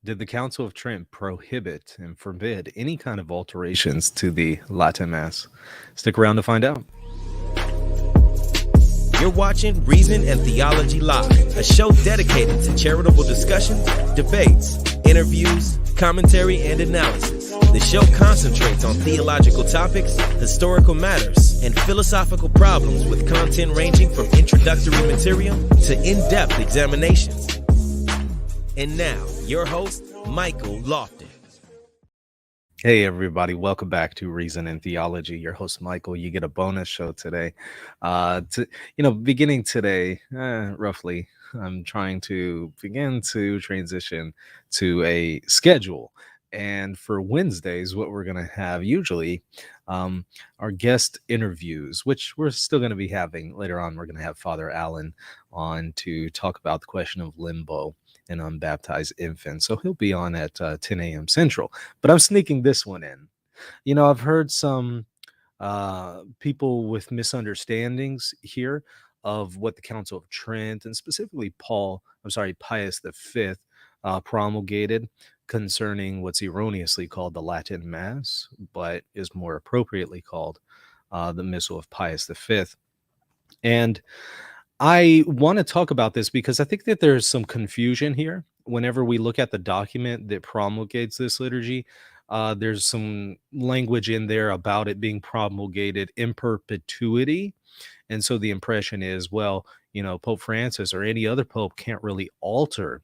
Did the Council of Trent prohibit and forbid any kind of alterations to the Latin Mass? Stick around to find out. You're watching Reason and Theology Live, a show dedicated to charitable discussions, debates, interviews, commentary, and analysis. The show concentrates on theological topics, historical matters, and philosophical problems with content ranging from introductory material to in-depth examinations. And now, your host, Michael Lofton. Hey everybody, welcome back to Reason and Theology. Your host Michael. You get a bonus show today. Beginning today, roughly, I'm trying to begin to transition to a schedule. And for Wednesdays, what we're going to have usually are guest interviews, which we're still going to be having later on. We're going to have Father Allen on to talk about the question of limbo and unbaptized infants. So he'll be on at 10 a.m. Central. But I'm sneaking this one in. I've heard some people with misunderstandings here of what the Council of Trent and specifically Pius V promulgated concerning what's erroneously called the Latin Mass, but is more appropriately called the Missal of Pius V. And I want to talk about this because I think that there's some confusion here. Whenever we look at the document that promulgates this liturgy, there's some language in there about it being promulgated in perpetuity. And so the impression is, Pope Francis or any other pope can't really alter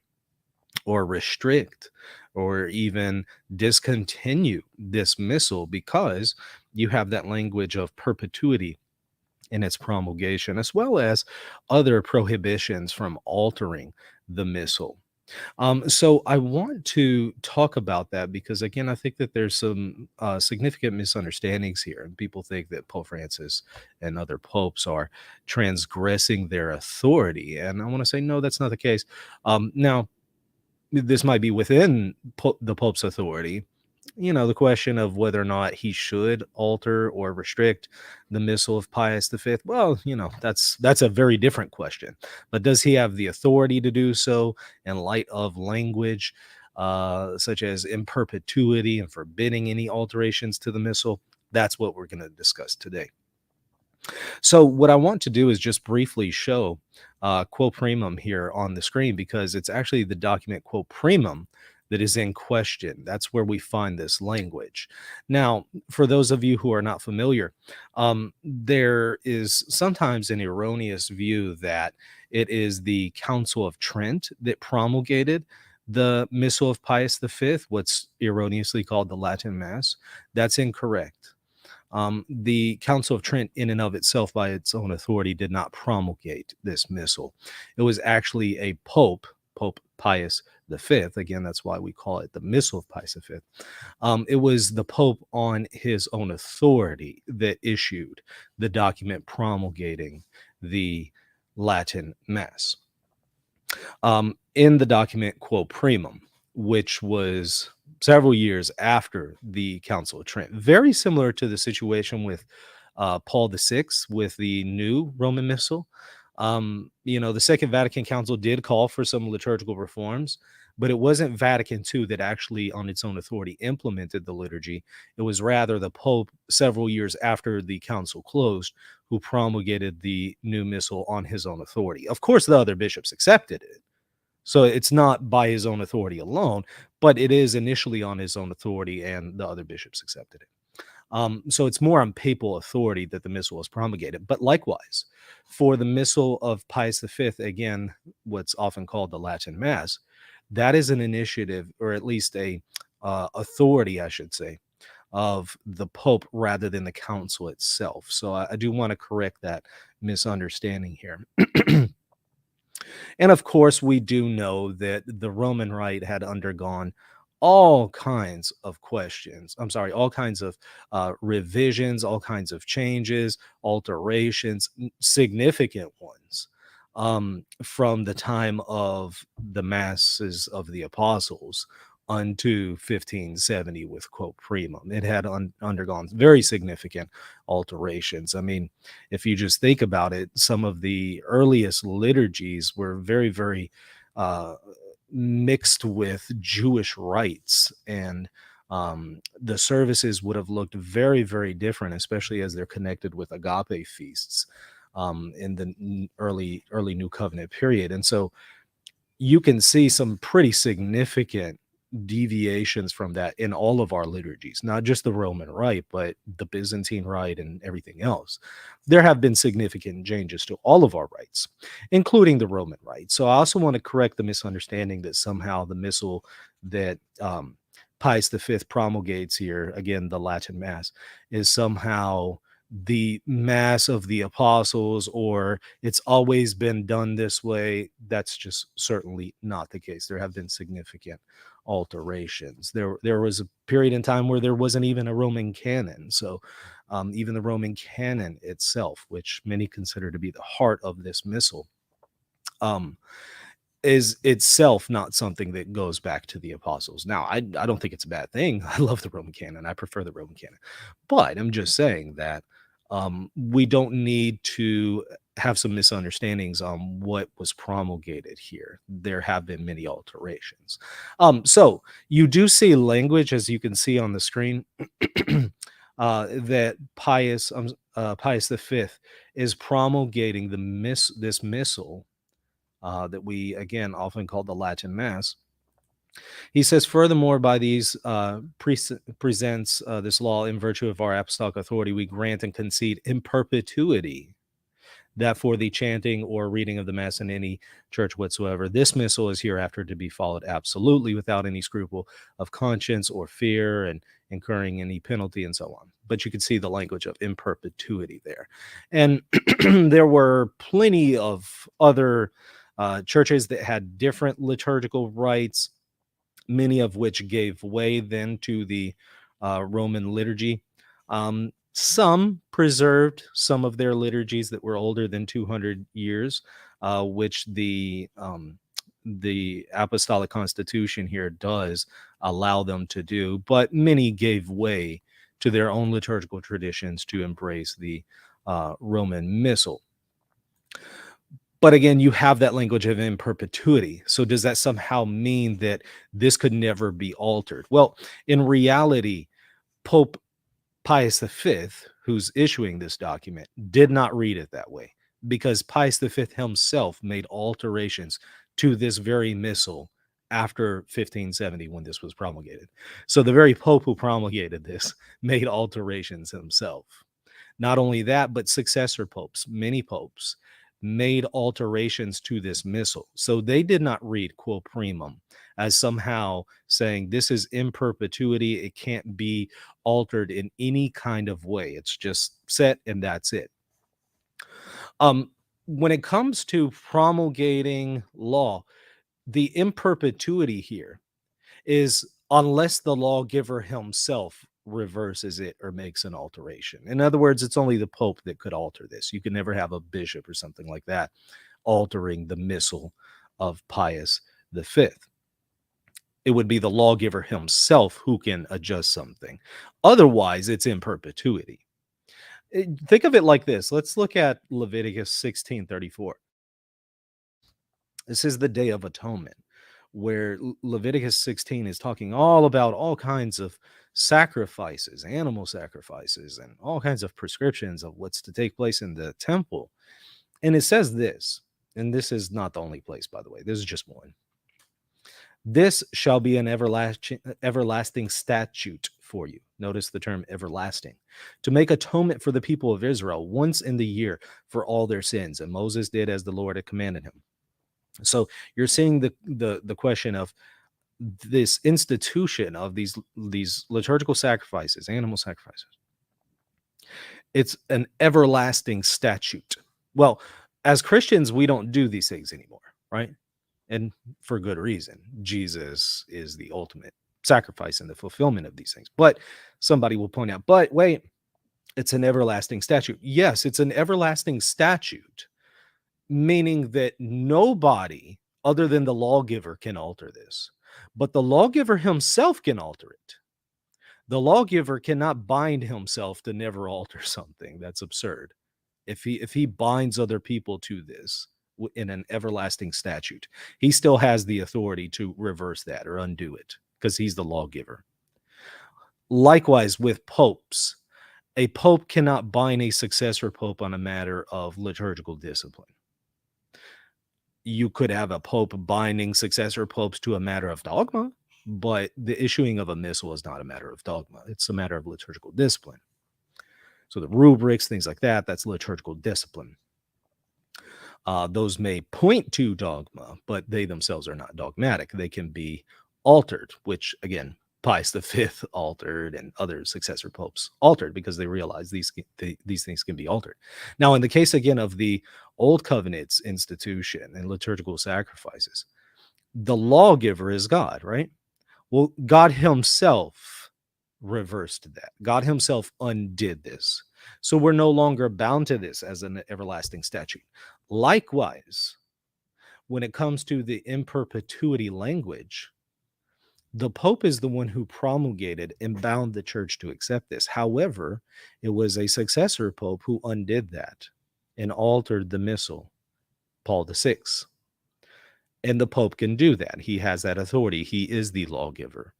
or restrict or even discontinue this missal because you have that language of perpetuity in its promulgation, as well as other prohibitions from altering the missal. So I want to talk about that because, again, I think that there's some significant misunderstandings here. And people think that Pope Francis and other popes are transgressing their authority. And I want to say, no, that's not the case. Now, this might be within the Pope's authority. The question of whether or not he should alter or restrict the Missal of Pius V, that's a very different question. But does he have the authority to do so in light of language such as in perpetuity and forbidding any alterations to the Missal? That's what we're going to discuss today. So what I want to do is just briefly show Quo Primum here on the screen, because it's actually the document Quo Primum that is in question. That's where we find this language. Now, for those of you who are not familiar, there is sometimes an erroneous view that it is the Council of Trent that promulgated the Missal of Pius V, what's erroneously called the Latin Mass. That's incorrect. The Council of Trent in and of itself, by its own authority, did not promulgate this missal. It was actually a Pope Pius V. Again, that's why we call it the Missal of Pius V. It was the Pope on his own authority that issued the document promulgating the Latin Mass. In the document Quo Primum, which was several years after the Council of Trent, very similar to the situation with Paul VI with the new Roman Missal. The Second Vatican Council did call for some liturgical reforms, but it wasn't Vatican II that actually on its own authority implemented the liturgy. It was rather the Pope several years after the council closed who promulgated the new missal on his own authority. Of course, the other bishops accepted it. So it's not by his own authority alone, but it is initially on his own authority, and the other bishops accepted it. So it's more on papal authority that the missal was promulgated. But likewise, for the Missal of Pius V, again, what's often called the Latin Mass, that is an initiative, or at least a authority, I should say, of the Pope rather than the council itself. So I do want to correct that misunderstanding here. And of course, we do know that the Roman Rite had undergone all kinds of revisions, all kinds of changes, alterations, significant ones, from the time of the Masses of the Apostles unto 1570 with Quo Primum. It had undergone very significant alterations. I mean, if you just think about it, some of the earliest liturgies were very, very mixed with Jewish rites, and the services would have looked very, very different, especially as they're connected with agape feasts in the early New Covenant period. And so you can see some pretty significant deviations from that in all of our liturgies, not just the Roman Rite, but the Byzantine Rite and everything else. There have been significant changes to all of our rites, including the Roman Rite. So I also want to correct the misunderstanding that somehow the missal that Pius V promulgates here, again, the Latin Mass, is somehow the Mass of the Apostles, or it's always been done this way. That's just certainly not the case. There have been significant alterations. There was a period in time where there wasn't even a Roman canon. So even the Roman canon itself, which many consider to be the heart of this missal, is itself not something that goes back to the apostles. Now, I don't think it's a bad thing. I love the Roman canon. I prefer the Roman canon. But I'm just saying that we don't need to have some misunderstandings on what was promulgated here. There have been many alterations. So you do see language, as you can see on the screen, that Pius V is promulgating this missal that we, again, often call the Latin Mass. He says, furthermore, by these presents this law in virtue of our apostolic authority, we grant and concede in perpetuity that for the chanting or reading of the Mass in any church whatsoever, this missal is hereafter to be followed absolutely without any scruple of conscience or fear and incurring any penalty and so on. But you can see the language of in perpetuity there. And there were plenty of other churches that had different liturgical rites, many of which gave way then to the Roman liturgy. Some preserved some of their liturgies that were older than 200 years, which the Apostolic Constitution here does allow them to do, but many gave way to their own liturgical traditions to embrace the Roman Missal. But again, you have that language of in perpetuity. So does that somehow mean that this could never be altered? Well, in reality, Pope Pius V, who's issuing this document, did not read it that way, because Pius V himself made alterations to this very missal after 1570 when this was promulgated. So the very Pope who promulgated this made alterations himself. Not only that, but successor popes, many popes, made alterations to this missal. So they did not read Quo Primum as somehow saying this is in perpetuity. It can't be altered in any kind of way. It's just set and that's it. When it comes to promulgating law, the in perpetuity here is unless the lawgiver himself reverses it or makes an alteration. In other words, it's only the Pope that could alter this. You can never have a bishop or something like that altering the missal of Pius V. It would be the lawgiver himself who can adjust something. Otherwise, it's in perpetuity. Think of it like this. Let's look at Leviticus 16:34. This is the Day of Atonement, where Leviticus 16 is talking all about all kinds of sacrifices, animal sacrifices, and all kinds of prescriptions of what's to take place in the temple. And it says this, and this is not the only place, by the way, this is just one. This shall be an everlasting statute for you. Notice the term everlasting, to make atonement for the people of Israel once in the year for all their sins. And Moses did as the Lord had commanded him. So you're seeing the question of this institution of these liturgical sacrifices, animal sacrifices. It's an everlasting statute. Well, as Christians, we don't do these things anymore, right? And for good reason. Jesus is the ultimate sacrifice and the fulfillment of these things. But somebody will point out, but wait, it's an everlasting statute. Yes, it's an everlasting statute, meaning that nobody other than the lawgiver can alter this. But the lawgiver himself can alter it. The lawgiver cannot bind himself to never alter something. That's absurd. If he binds other people to this, in an everlasting statute. He still has the authority to reverse that or undo it because he's the lawgiver. Likewise, with popes, a pope cannot bind a successor pope on a matter of liturgical discipline. You could have a pope binding successor popes to a matter of dogma, but the issuing of a missal is not a matter of dogma. It's a matter of liturgical discipline. So the rubrics, things like that, that's liturgical discipline. Those may point to dogma, but they themselves are not dogmatic. They can be altered, which, again, Pius V altered and other successor popes altered because they realized these things can be altered. Now, in the case, again, of the Old Covenant's institution and liturgical sacrifices, the lawgiver is God, right? Well, God himself reversed that. God himself undid this. So we're no longer bound to this as an everlasting statute. Likewise, when it comes to the in perpetuity language, the Pope is the one who promulgated and bound the church to accept this. However, it was a successor Pope who undid that and altered the missal, Paul VI. And the Pope can do that. He has that authority. He is the lawgiver.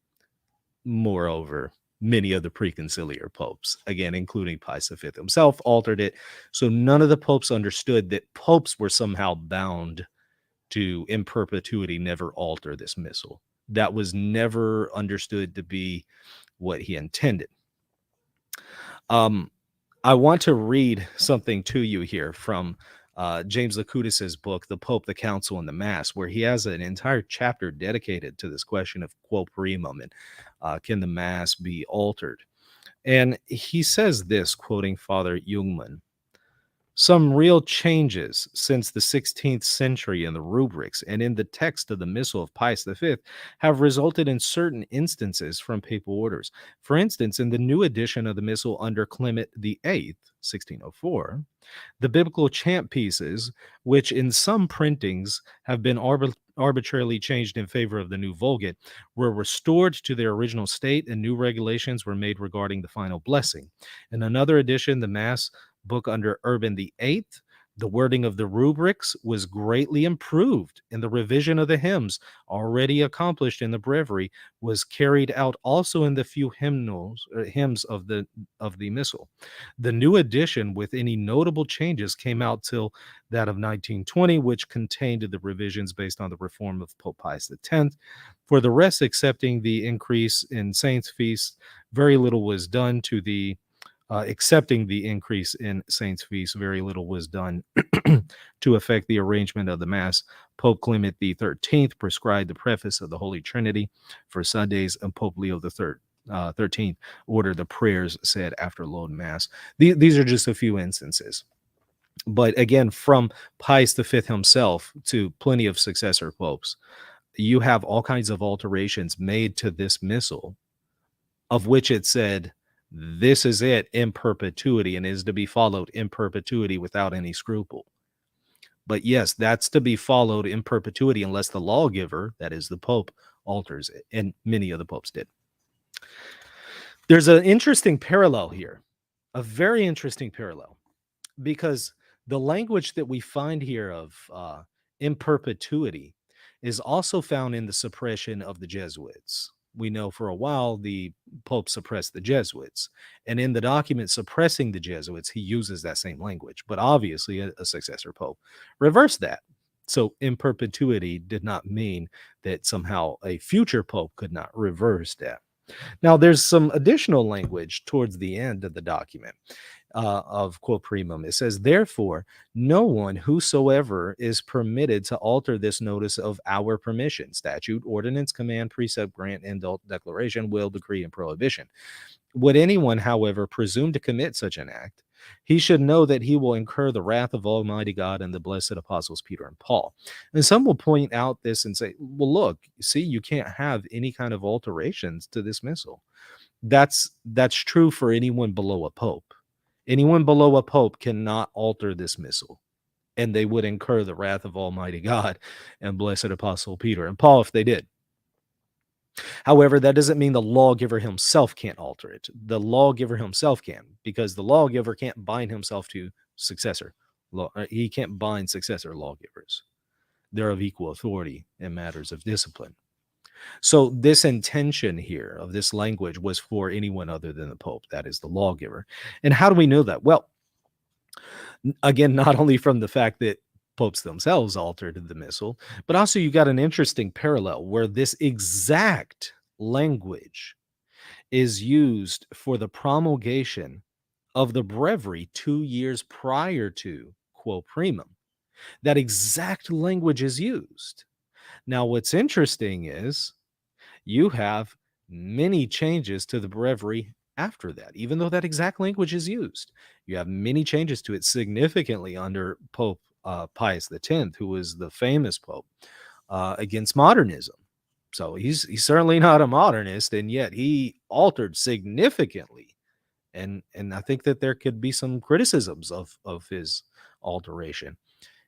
Moreover, many of the preconciliar popes, again, including Pius V himself, altered it. So none of the popes understood that popes were somehow bound to, in perpetuity, never alter this missal. That was never understood to be what he intended. I want to read something to you here from James Lacutus's book, The Pope, the Council, and the Mass, where he has an entire chapter dedicated to this question of Quo Primum and can the Mass be altered? And he says this, quoting Father Jungmann: some real changes since the 16th century in the rubrics and in the text of the Missal of Pius V have resulted in certain instances from papal orders. For instance, in the new edition of the Missal under Clement VIII, 1604, the biblical chant pieces, which in some printings have been arbitrarily changed in favor of the new Vulgate, were restored to their original state, and new regulations were made regarding the final blessing. In another edition, the Mass book under Urban VIII, the wording of the rubrics was greatly improved, and the revision of the hymns already accomplished in the breviary was carried out also in the few hymns of the Missal. The new edition, with any notable changes, came out till that of 1920, which contained the revisions based on the reform of Pope Pius X. For the rest, excepting the increase in saints' feasts, very little was done to the accepting the increase in saints' feasts, very little was done to affect the arrangement of the Mass. Pope Clement XIII prescribed the preface of the Holy Trinity for Sundays, and Pope Leo XIII ordered the prayers said after Lone Mass. These are just a few instances. But again, from Pius V himself to plenty of successor popes, you have all kinds of alterations made to this missal, of which it said, this is it in perpetuity and is to be followed in perpetuity without any scruple. But yes, that's to be followed in perpetuity unless the lawgiver, that is the Pope, alters it. And many of the popes did. There's an interesting parallel here, a very interesting parallel, because the language that we find here of in perpetuity is also found in the suppression of the Jesuits. We know for a while the Pope suppressed the Jesuits, and in the document suppressing the Jesuits, he uses that same language. But obviously, a successor Pope reversed that. So in perpetuity did not mean that somehow a future Pope could not reverse that. Now, there's some additional language towards the end of the document of Quo Primum. It says, therefore, no one whosoever is permitted to alter this notice of our permission, statute, ordinance, command, precept, grant, indult, declaration, will, decree, and prohibition. Would anyone, however, presume to commit such an act, he should know that he will incur the wrath of Almighty God and the blessed apostles Peter and Paul. And some will point out this and say, well, look, see, you can't have any kind of alterations to this missal. That's true for anyone below a pope. Anyone below a pope cannot alter this missal, and they would incur the wrath of Almighty God and blessed apostle Peter and Paul if they did. However, that doesn't mean the lawgiver himself can't alter it. The lawgiver himself can, because the lawgiver can't bind himself to successor he can't bind successor lawgivers. They're of equal authority in matters of discipline. So this intention here of this language was for anyone other than the Pope, that is the lawgiver. And how do we know that? Well, again, not only from the fact that popes themselves altered the missal, but also you got an interesting parallel where this exact language is used for the promulgation of the breviary 2 years prior to Quo Primum. That exact language is used. Now, what's interesting is you have many changes to the breviary after that, even though that exact language is used. You have many changes to it significantly under Pope Pius X, who was the famous pope against modernism. So he's certainly not a modernist, and yet he altered significantly. And I think that there could be some criticisms of his alteration.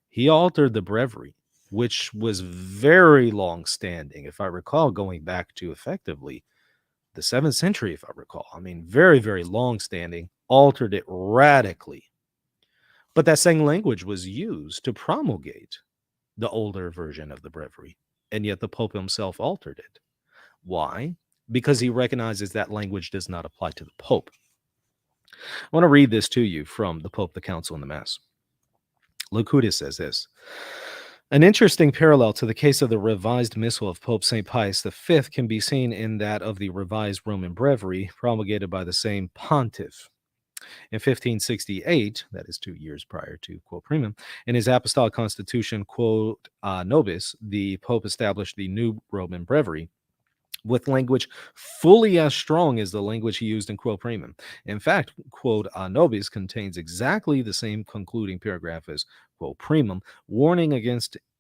He altered the breviary, which was very long standing, if I recall, going back to effectively the 7th century, if I recall. I mean, very, very long standing, altered it radically. But that same language was used to promulgate the older version of the breviary, and yet the Pope himself altered it. Why? Because he recognizes that language does not apply to the Pope. I want to read this to you from the Pope, the Council, and the Mass. Locutus says this: an interesting parallel to the case of the revised missal of Pope St. Pius V can be seen in that of the revised Roman Breviary promulgated by the same pontiff. In 1568, that is 2 years prior to Quo Primum, in his apostolic constitution, Quo Nobis, the Pope established the new Roman Breviary with language fully as strong as the language he used in Quo Primum. In fact, Quo Nobis contains exactly the same concluding paragraph as Quo Primum, warning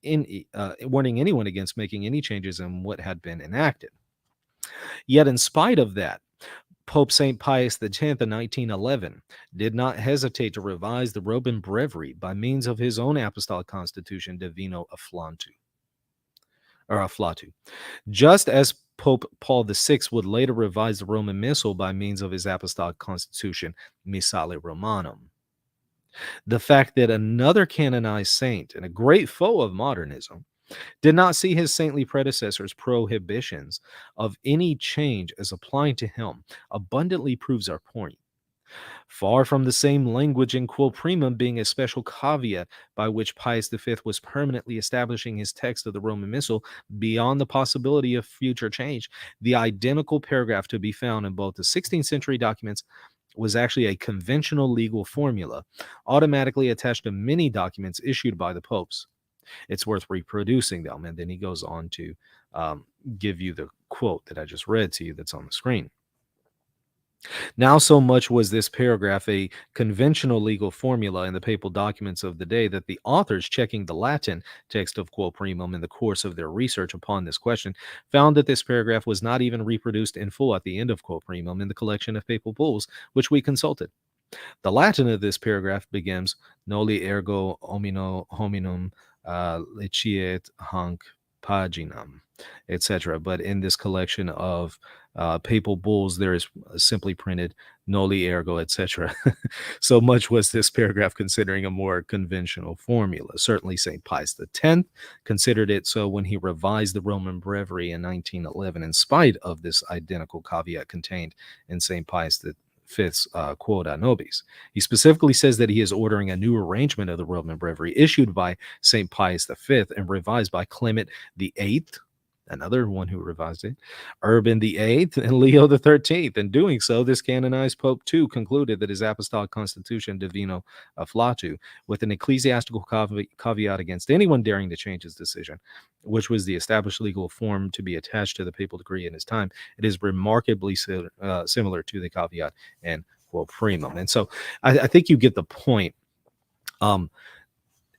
anyone against making any changes in what had been enacted. Yet, in spite of that, Pope St. Pius X in 1911 did not hesitate to revise the Roman Breviary by means of his own apostolic constitution, Divino Afflatu. Just as Pope Paul VI would later revise the Roman Missal by means of his apostolic constitution, Missale Romanum. The fact that another canonized saint and a great foe of modernism did not see his saintly predecessor's prohibitions of any change as applying to him abundantly proves our point. Far from the same language in Quo Primum being a special caveat by which Pius V was permanently establishing his text of the Roman Missal beyond the possibility of future change, the identical paragraph to be found in both the 16th century documents was actually a conventional legal formula automatically attached to many documents issued by the popes. It's worth reproducing them. And then he goes on to give you the quote that I just read to you that's on the screen. Now, so much was this paragraph a conventional legal formula in the papal documents of the day that the authors, checking the Latin text of Quo Primum in the course of their research upon this question, found that this paragraph was not even reproduced in full at the end of Quo Primum in the collection of papal bulls which we consulted. The Latin of this paragraph begins, noli ergo hominum liciet hanc paginam, etc. But in this collection of papal bulls, there is simply printed noli ergo, etc. So much was this paragraph considering a more conventional formula. Certainly St. Pius X considered it so when he revised the Roman Breviary in 1911, in spite of this identical caveat contained in St. Pius V's Quoda Nobis. He specifically says that he is ordering a new arrangement of the Roman Breviary issued by St. Pius V and revised by Clement VIII, another one who revised it, Urban VIII, and Leo XIII. In doing so, this canonized Pope too concluded that his apostolic constitution, Divino Afflatu, with an ecclesiastical caveat against anyone daring to change his decision, which was the established legal form to be attached to the papal decree in his time, it is remarkably similar to the caveat in Quo Primum. And so I think you get the point.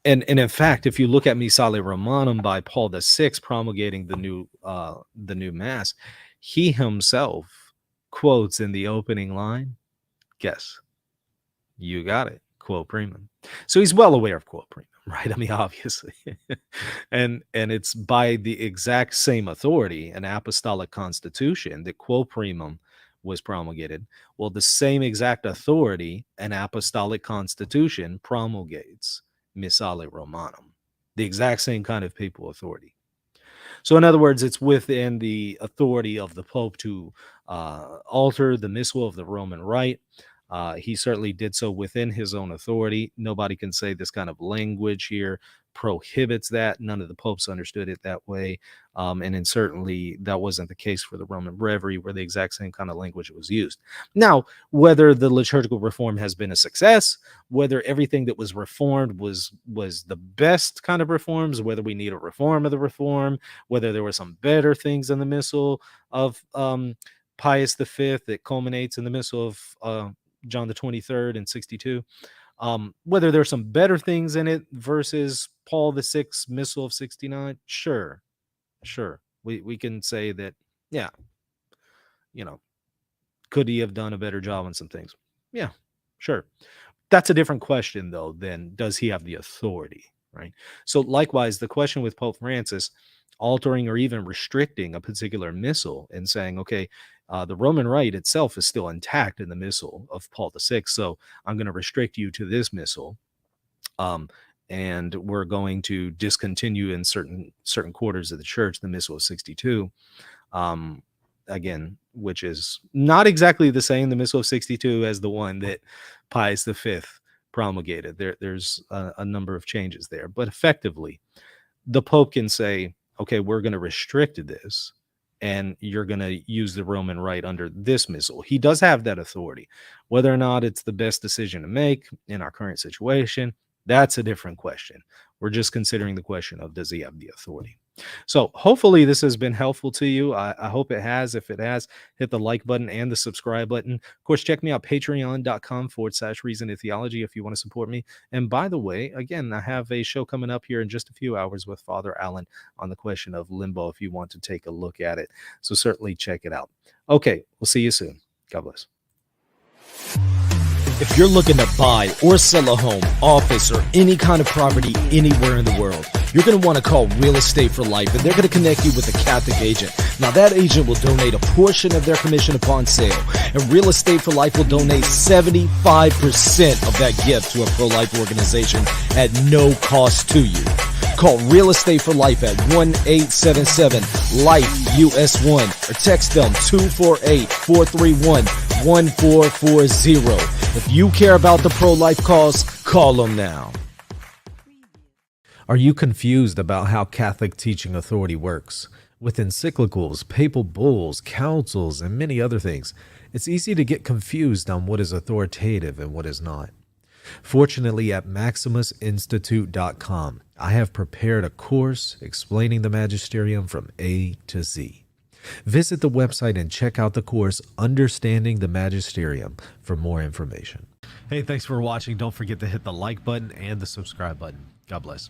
And in fact, if you look at Missale Romanum by Paul VI promulgating the new Mass, he himself quotes in the opening line, guess, you got it, Quo Primum. So he's well aware of Quo Primum, right? I mean, obviously. and it's by the exact same authority, an apostolic constitution, that Quo Primum was promulgated. Well, the same exact authority an apostolic constitution promulgates missale Romanum, the exact same kind of papal authority. So, in other words, it's within the authority of the Pope to alter the missal of the Roman Rite. He certainly did so within his own authority. Nobody can say this kind of language here prohibits that. None of the popes understood it that way. And then certainly that wasn't the case for the Roman Breviary, where the exact same kind of language was used. Now, whether the liturgical reform has been a success, whether everything that was reformed was the best kind of reforms, whether we need a reform of the reform, whether there were some better things in the missal of Pius V that culminates in the missal of John the 23rd in 62, whether there's some better things in it versus Paul VI's missal of 69, sure, we can say that, yeah, could he have done a better job on some things? Yeah, sure. That's a different question, though, than does he have the authority, right? So likewise, the question with Pope Francis altering or even restricting a particular missal and saying, okay, the Roman Rite itself is still intact in the missal of Paul VI, so I'm going to restrict you to this missal, and we're going to discontinue in certain quarters of the church the missal of 62. Again, which is not exactly the same, the missal of 62, as the one that Pius V promulgated. There's a number of changes there, but effectively, the Pope can say, okay, we're going to restrict this, and you're going to use the Roman Rite under this missal. He does have that authority. Whether or not it's the best decision to make in our current situation, that's a different question. We're just considering the question of, does he have the authority? So hopefully this has been helpful to you. I hope it has. If it has, hit the like button and the subscribe button. Of course, check me out, patreon.com/Reason and Theology, if you want to support me. And by the way, again, I have a show coming up here in just a few hours with Father Allen on the question of limbo, if you want to take a look at it. So certainly check it out. Okay, we'll see you soon. God bless. If you're looking to buy or sell a home, office, or any kind of property anywhere in the world, you're going to want to call Real Estate for Life, and they're going to connect you with a Catholic agent. Now, that agent will donate a portion of their commission upon sale, and Real Estate for Life will donate 75% of that gift to a pro-life organization at no cost to you. Call Real Estate for Life at 1-877-LIFE-US1 or text them 248-431-1440. If you care about the pro-life cause, call them now. Are you confused about how Catholic teaching authority works? With encyclicals, papal bulls, councils, and many other things, it's easy to get confused on what is authoritative and what is not. Fortunately, at MaximusInstitute.com, I have prepared a course explaining the magisterium from A to Z. Visit the website and check out the course, Understanding the Magisterium, for more information. Hey, thanks for watching. Don't forget to hit the like button and the subscribe button. God bless.